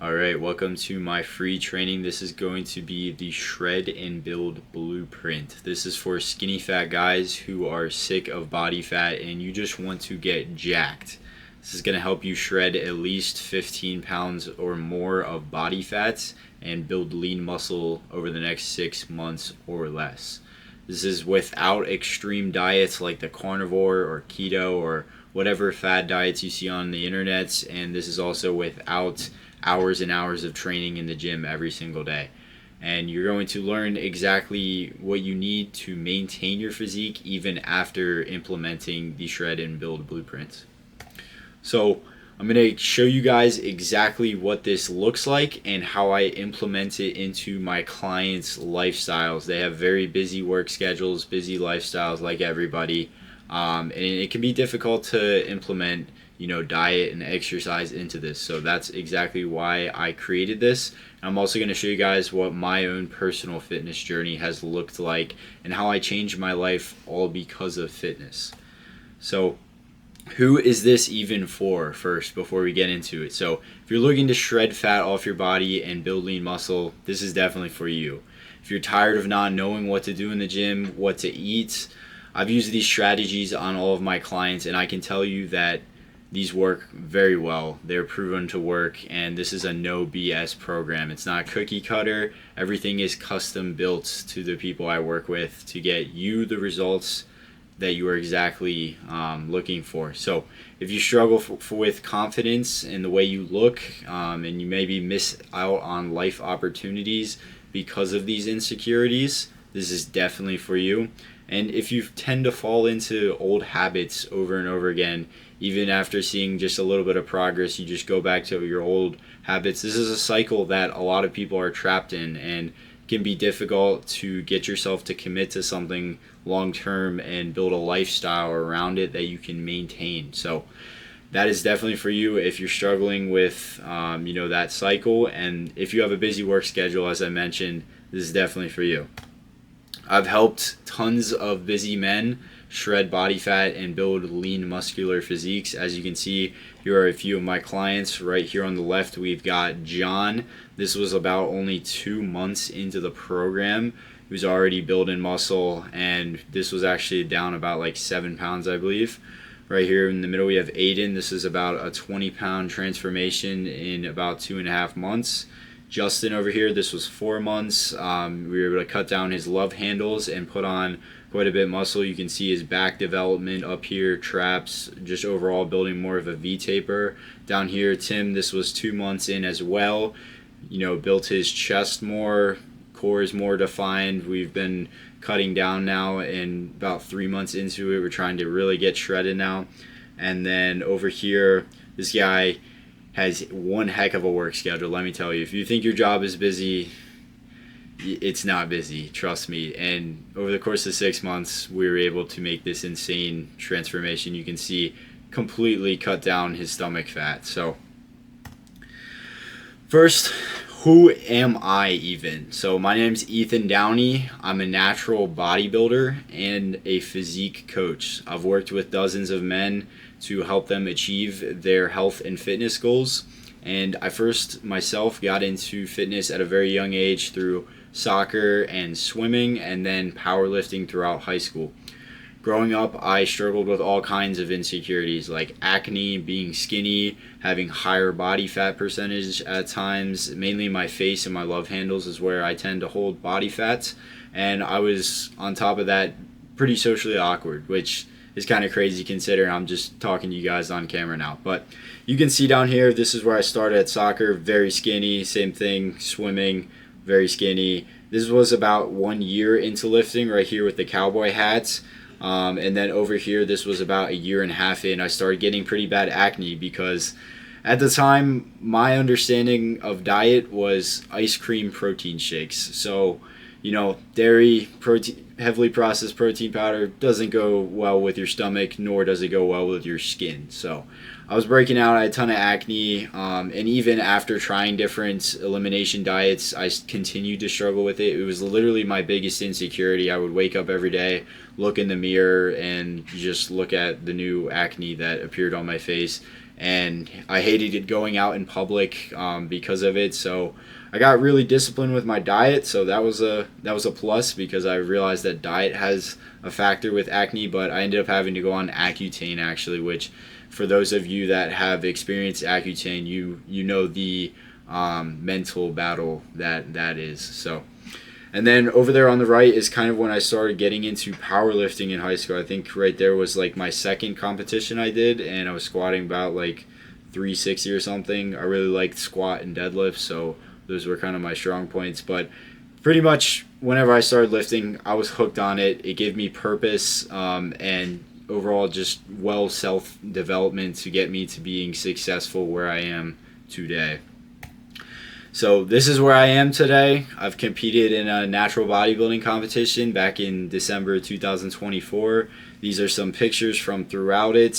All right, welcome to my free training. This is going to be the Shred and Build Blueprint. This is for skinny fat guys who are sick of body fat and you just want to get jacked. This is going to help you shred at least 15 pounds or more of body fats and build lean muscle over the next 6 months or less. This is without extreme diets like the carnivore or keto or whatever fad diets you see on the internet, and this is also without hours and hours of training in the gym every single day. And you're going to learn exactly what you need to maintain your physique even after implementing the Shred and Build blueprint. So I'm going to show you guys exactly what this looks like and how I implement it into my clients' lifestyles. They have very busy work schedules, busy lifestyles like everybody. And it can be difficult to implement diet and exercise into this. So that's exactly why I created this. I'm also going to show you guys what my own personal fitness journey has looked like and how I changed my life all because of fitness. So who is this even for first before we get into it? So if you're looking to shred fat off your body and build lean muscle, this is definitely for you. If you're tired of not knowing what to do in the gym, what to eat, I've used these strategies on all of my clients and I can tell you that these work very well. They're proven to work, and this is a no BS program. It's not cookie cutter. Everything is custom built to the people I work with to get you the results that you are exactly looking for. So if you struggle with confidence in the way you look, and you maybe miss out on life opportunities because of these insecurities, this is definitely for you. And if you tend to fall into old habits over and over again, even after seeing just a little bit of progress, you just go back to your old habits. This is a cycle that a lot of people are trapped in and can be difficult to get yourself to commit to something long term and build a lifestyle around it that you can maintain. So that is definitely for you if you're struggling with that cycle, and if you have a busy work schedule, as I mentioned, this is definitely for you. I've helped tons of busy men shred body fat and build lean muscular physiques. As you can see, here are a few of my clients. Right here on the left, we've got John. This was about only 2 months into the program. He was already building muscle, and this was actually down about like 7 pounds, I believe. Right here in the middle, we have Aiden. This is about a 20-pound transformation in about 2.5 months. Justin over here, this was 4 months. We were able to cut down his love handles and put on quite a bit of muscle. You can see his back development up here, traps, just overall building more of a V-taper. Down here, Tim, this was 2 months in as well. Built his chest more, core is more defined. We've been cutting down now, and about 3 months into it, we're trying to really get shredded now. And then over here, this guy has one heck of a work schedule, let me tell you. If you think your job is busy, it's not busy, trust me. And over the course of 6 months, we were able to make this insane transformation. You can see completely cut down his stomach fat. So first, who am I even? So my name's Ethan Downey. I'm a natural bodybuilder and a physique coach. I've worked with dozens of men to help them achieve their health and fitness goals. And I first myself got into fitness at a very young age through soccer and swimming, and then powerlifting throughout high school. Growing up, I struggled with all kinds of insecurities like acne, being skinny, having higher body fat percentage at times. Mainly my face and my love handles is where I tend to hold body fat. And I was, on top of that, pretty socially awkward, which is kind of crazy considering I'm just talking to you guys on camera now. But you can see down here, this is where I started at soccer, very skinny. Same thing, swimming, very skinny. This was about 1 year into lifting right here with the cowboy hats. And then over here, this was about 1.5 years in. I started getting pretty bad acne because at the time, my understanding of diet was ice cream protein shakes. So, dairy, protein, heavily processed protein powder doesn't go well with your stomach, nor does it go well with your skin. So I was breaking out, I had a ton of acne, and even after trying different elimination diets, I continued to struggle with it. It was literally my biggest insecurity. I would wake up every day, look in the mirror, and just look at the new acne that appeared on my face. and I hated it going out in public because of it. So I got really disciplined with my diet, so that was a plus, because I realized that diet has a factor with acne. But I ended up having to go on Accutane, actually, which, for those of you that have experienced Accutane, you know the mental battle that is. So, and then over there on the right is kind of when I started getting into powerlifting in high school. I think right there was like my second competition I did, and I was squatting about like 360 or something. I really liked squat and deadlift, so those were kind of my strong points. But pretty much whenever I started lifting, I was hooked on it. It gave me purpose, and overall just self-development to get me to being successful where I am today. So this is where I am today. I've competed in a natural bodybuilding competition back in December 2024. These are some pictures from throughout it.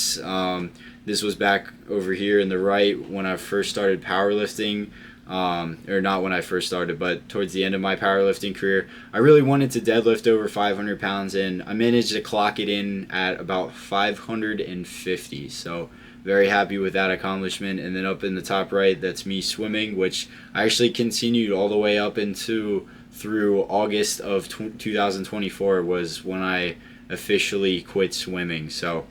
This was back over here in the right when I first started powerlifting. Or not when I first started, but towards the end of my powerlifting career. I really wanted to deadlift over 500 pounds, and I managed to clock it in at about 550. So very happy with that accomplishment. And then up in the top right, that's me swimming, which I actually continued all the way up through August of 2024 was when I officially quit swimming. So,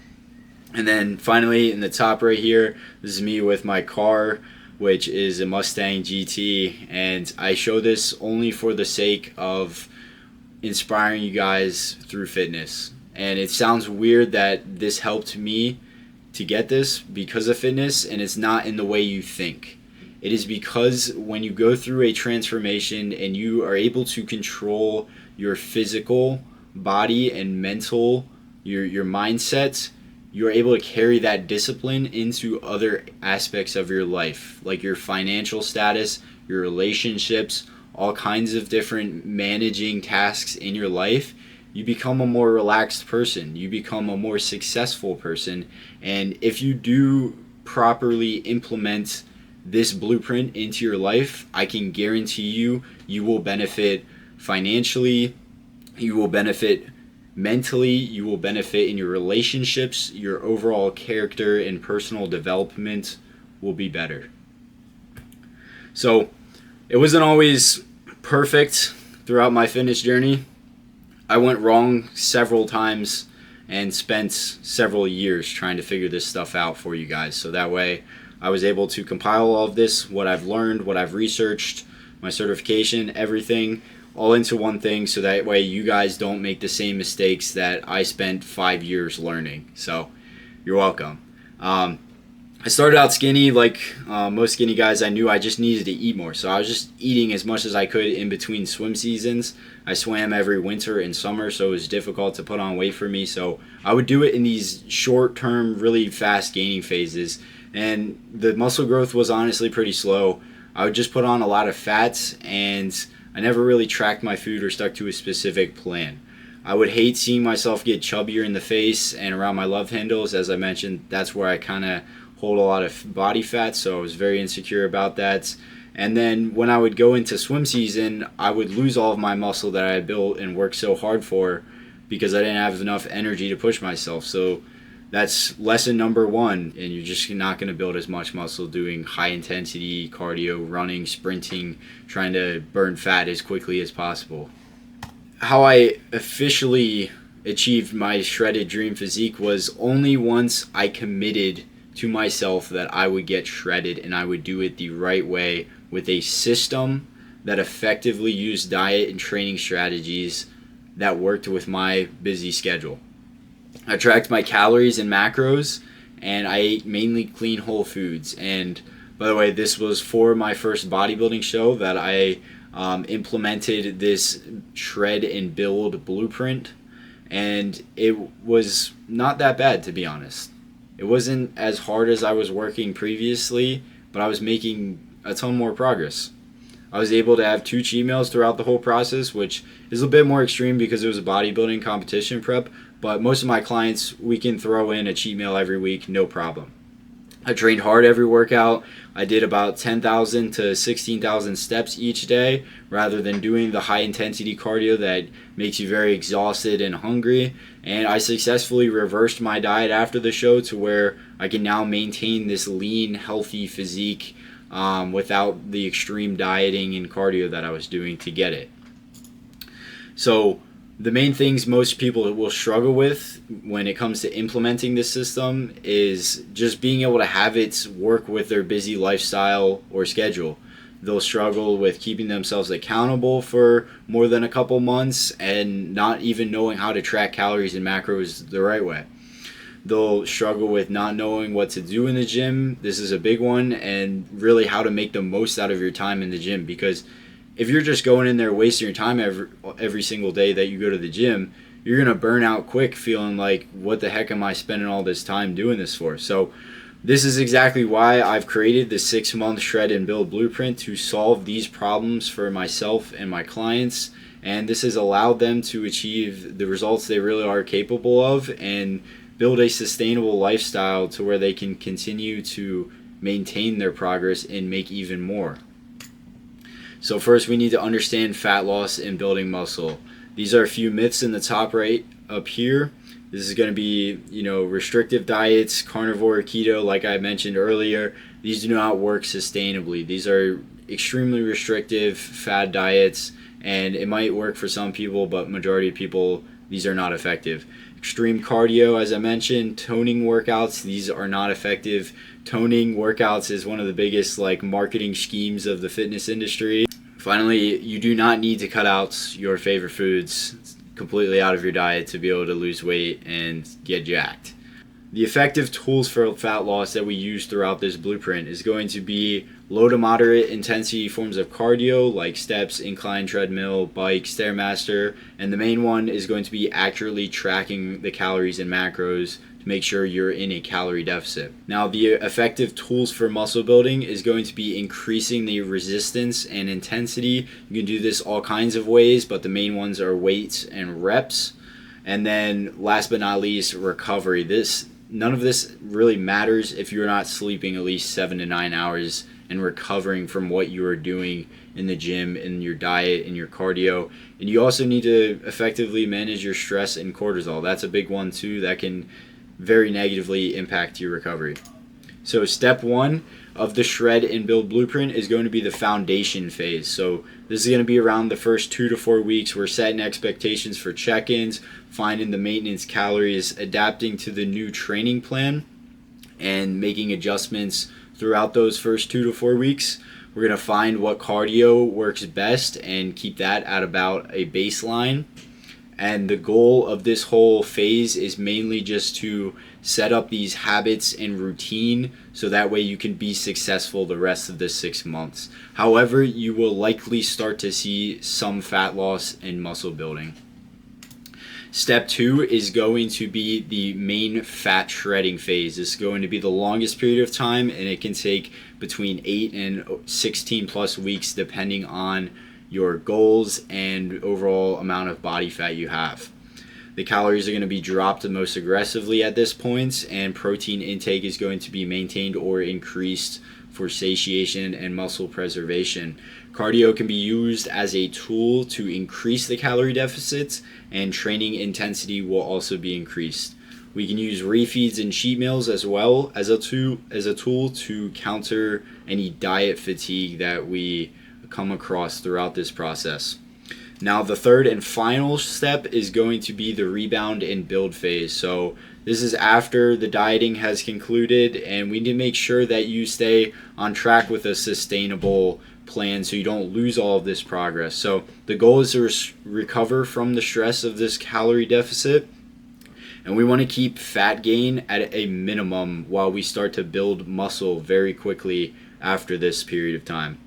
and then finally in the top right here, this is me with my car, which is a Mustang GT, and I show this only for the sake of inspiring you guys through fitness. And it sounds weird that this helped me to get this because of fitness, and it's not in the way you think. It is because when you go through a transformation and you are able to control your physical body and mental, your mindset, you're able to carry that discipline into other aspects of your life, like your financial status, your relationships, all kinds of different managing tasks in your life. You become a more relaxed person. You become a more successful person. And if you do properly implement this blueprint into your life, I can guarantee you will benefit financially, you will benefit mentally, you will benefit in your relationships, your overall character and personal development will be better. So it wasn't always perfect throughout my fitness journey. I went wrong several times and spent several years trying to figure this stuff out for you guys. So that way I was able to compile all of this, what I've learned, what I've researched, my certification, everything, all into one thing, so that way you guys don't make the same mistakes that I spent 5 years learning. So you're welcome. I started out skinny, like most skinny guys. I knew I just needed to eat more, so I was just eating as much as I could in between swim seasons. I swam every winter and summer, so it was difficult to put on weight for me. So I would do it in these short-term, really fast gaining phases, and the muscle growth was honestly pretty slow. I would just put on a lot of fats, and I never really tracked my food or stuck to a specific plan. I would hate seeing myself get chubbier in the face and around my love handles. As I mentioned, that's where I kind of hold a lot of body fat, so I was very insecure about that. And then when I would go into swim season, I would lose all of my muscle that I had built and worked so hard for because I didn't have enough energy to push myself. So that's lesson number one, and you're just not going to build as much muscle doing high intensity cardio, running, sprinting, trying to burn fat as quickly as possible. How I officially achieved my shredded dream physique was only once I committed to myself that I would get shredded, and I would do it the right way with a system that effectively used diet and training strategies that worked with my busy schedule. I tracked my calories and macros, and I ate mainly clean whole foods. And by the way, this was for my first bodybuilding show that I implemented this shred and build blueprint, and it was not that bad, to be honest. It wasn't as hard as I was working previously, but I was making a ton more progress. I was able to have 2 cheat meals throughout the whole process, which is a bit more extreme because it was a bodybuilding competition prep, but most of my clients, we can throw in a cheat meal every week, no problem. I trained hard every workout. I did about 10,000 to 16,000 steps each day rather than doing the high intensity cardio that makes you very exhausted and hungry. And I successfully reversed my diet after the show to where I can now maintain this lean, healthy physique without the extreme dieting and cardio that I was doing to get it. So the main things most people will struggle with when it comes to implementing this system is just being able to have it work with their busy lifestyle or schedule. They'll struggle with keeping themselves accountable for more than a couple months and not even knowing how to track calories and macros the right way. They'll struggle with not knowing what to do in the gym. This is a big one, and really how to make the most out of your time in the gym, because if you're just going in there wasting your time every single day that you go to the gym, you're going to burn out quick feeling like, what the heck am I spending all this time doing this for? So this is exactly why I've created the 6-month Shred and Build Blueprint, to solve these problems for myself and my clients. And this has allowed them to achieve the results they really are capable of and build a sustainable lifestyle to where they can continue to maintain their progress and make even more. So first, we need to understand fat loss and building muscle. These are a few myths in the top right up here. This is going to be, restrictive diets, carnivore, keto, like I mentioned earlier. These do not work sustainably. These are extremely restrictive fad diets, and it might work for some people, but majority of people, these are not effective. Extreme cardio, as I mentioned, toning workouts, these are not effective. Toning workouts is one of the biggest marketing schemes of the fitness industry. Finally, you do not need to cut out your favorite foods completely out of your diet to be able to lose weight and get jacked. The effective tools for fat loss that we use throughout this blueprint is going to be low to moderate intensity forms of cardio like steps, incline treadmill, bike, Stairmaster, and the main one is going to be accurately tracking the calories and macros to make sure you're in a calorie deficit. Now, the effective tools for muscle building is going to be increasing the resistance and intensity. You can do this all kinds of ways, but the main ones are weights and reps. And then last but not least, recovery. None of this really matters if you're not sleeping at least 7 to 9 hours and recovering from what you are doing in the gym, in your diet, in your cardio. And you also need to effectively manage your stress and cortisol. That's a big one too. That can very negatively impact your recovery. So step 1 of the Shred and Build Blueprint is going to be the foundation phase. So this is going to be around the first 2 to 4 weeks. We're setting expectations for check-ins, finding the maintenance calories, adapting to the new training plan, and making adjustments throughout those first 2 to 4 weeks. We're going to find what cardio works best and keep that at about a baseline. And the goal of this whole phase is mainly just to set up these habits and routine so that way you can be successful the rest of the 6 months. However, you will likely start to see some fat loss and muscle building. Step 2 is going to be the main fat shredding phase. This is going to be the longest period of time, and it can take between 8 and 16 plus weeks depending on your goals and overall amount of body fat you have. The calories are going to be dropped the most aggressively at this point, and protein intake is going to be maintained or increased for satiation and muscle preservation. Cardio can be used as a tool to increase the calorie deficits, and training intensity will also be increased. We can use refeeds and cheat meals as well as a tool to counter any diet fatigue that we come across throughout this process. Now, the third and final step is going to be the rebound and build phase. So this is after the dieting has concluded, and we need to make sure that you stay on track with a sustainable plan so you don't lose all of this progress. So the goal is to recover from the stress of this calorie deficit, and we want to keep fat gain at a minimum while we start to build muscle very quickly after this period of time.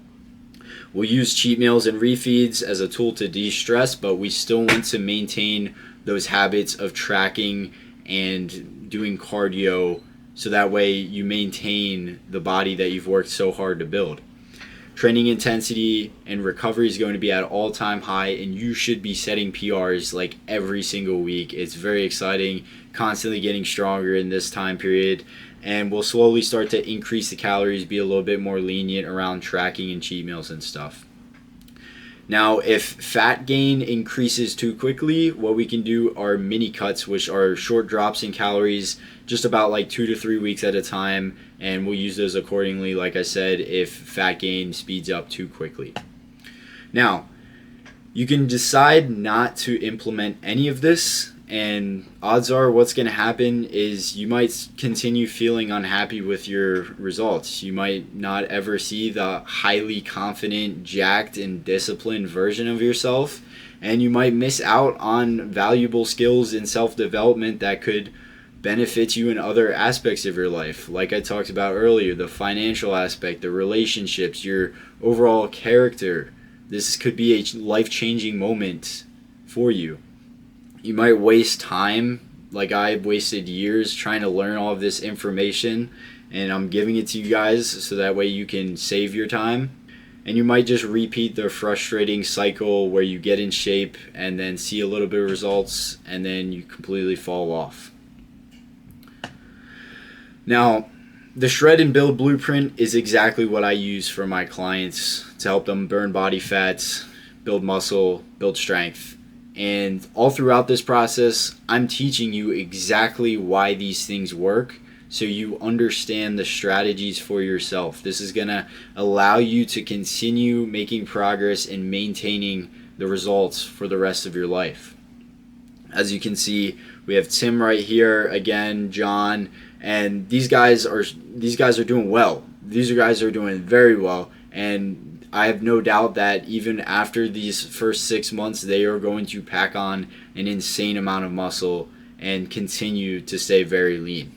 We'll use cheat meals and refeeds as a tool to de-stress, but we still want to maintain those habits of tracking and doing cardio so that way you maintain the body that you've worked so hard to build. Training intensity and recovery is going to be at all-time high, and you should be setting PRs like every single week. It's very exciting, constantly getting stronger in this time period. and we'll slowly start to increase the calories, be a little bit more lenient around tracking and cheat meals and stuff. Now, if fat gain increases too quickly, what we can do are mini cuts, which are short drops in calories, just about like 2 to 3 weeks at a time, and we'll use those accordingly, like I said, if fat gain speeds up too quickly. Now, you can decide not to implement any of this, and odds are what's going to happen is you might continue feeling unhappy with your results. You might not ever see the highly confident, jacked, and disciplined version of yourself, and you might miss out on valuable skills in self-development that could benefit you in other aspects of your life. Like I talked about earlier, the financial aspect, the relationships, your overall character. This could be a life-changing moment for you. You might waste time, like I've wasted years trying to learn all of this information, and I'm giving it to you guys so that way you can save your time. And you might just repeat the frustrating cycle where you get in shape and then see a little bit of results and then you completely fall off. Now, the Shred and Build Blueprint is exactly what I use for my clients to help them burn body fat, build muscle, build strength. And all throughout this process, I'm teaching you exactly why these things work so you understand the strategies for yourself. This is going to allow you to continue making progress and maintaining the results for the rest of your life. As you can see, we have Tim right here, again, John, and these guys are doing well. These guys are doing very well, and I have no doubt that even after these first 6 months, they are going to pack on an insane amount of muscle and continue to stay very lean.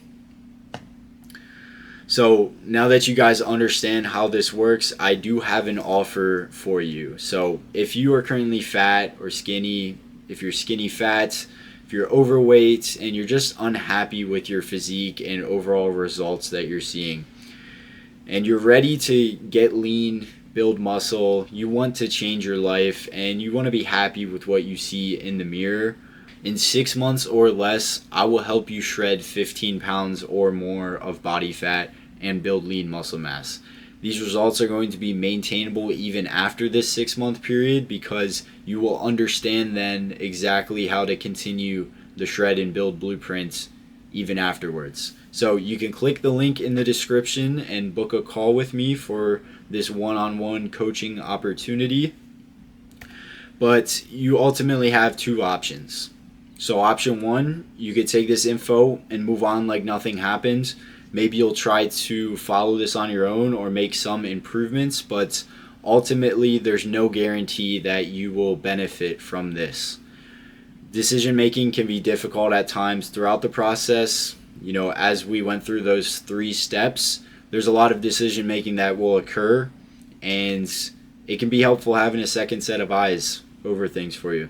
So now that you guys understand how this works, I do have an offer for you. So if you are currently fat or skinny, if you're skinny fat, if you're overweight, and you're just unhappy with your physique and overall results that you're seeing, and you're ready to get lean, build muscle, you want to change your life, and you want to be happy with what you see in the mirror, in 6 months or less, I will help you shred 15 pounds or more of body fat and build lean muscle mass. These results are going to be maintainable even after this 6-month period because you will understand then exactly how to continue the Shred and Build Blueprint even afterwards. So you can click the link in the description and book a call with me for this one-on-one coaching opportunity. But you ultimately have two options. So option one, you could take this info and move on like nothing happened. Maybe you'll try to follow this on your own or make some improvements, but ultimately there's no guarantee that you will benefit from this. Decision making can be difficult at times throughout the process. You know, as we went through those 3 steps, there's a lot of decision making that will occur, and it can be helpful having a second set of eyes over things for you.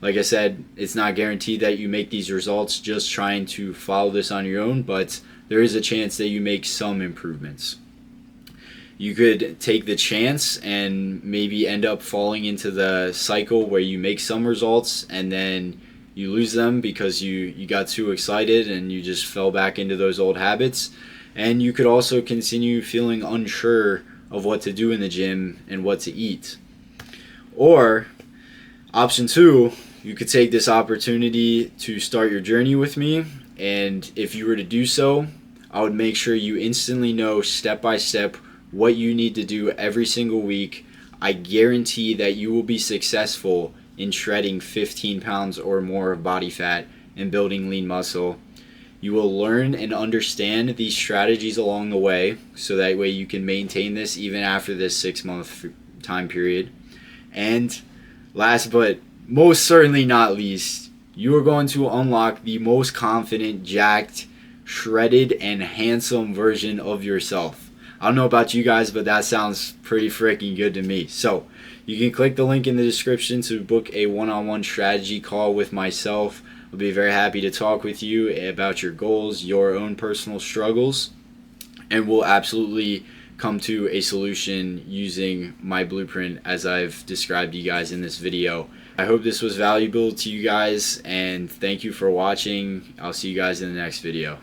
Like I said, it's not guaranteed that you make these results just trying to follow this on your own, but there is a chance that you make some improvements. You could take the chance and maybe end up falling into the cycle where you make some results and then you lose them because you got too excited and you just fell back into those old habits. And you could also continue feeling unsure of what to do in the gym and what to eat. Or option 2, you could take this opportunity to start your journey with me, and if you were to do so, I would make sure you instantly know step by step what you need to do every single week. I guarantee that you will be successful in shredding 15 pounds or more of body fat and building lean muscle. You will learn and understand these strategies along the way, so that way you can maintain this even after this 6-month time period. And last but most certainly not least, you are going to unlock the most confident, jacked, shredded, and handsome version of yourself. I don't know about you guys, but that sounds pretty freaking good to me. So you can click the link in the description to book a one-on-one strategy call with myself. I'll be very happy to talk with you about your goals, your own personal struggles, and we'll absolutely come to a solution using my blueprint as I've described you guys in this video. I hope this was valuable to you guys, and thank you for watching. I'll see you guys in the next video.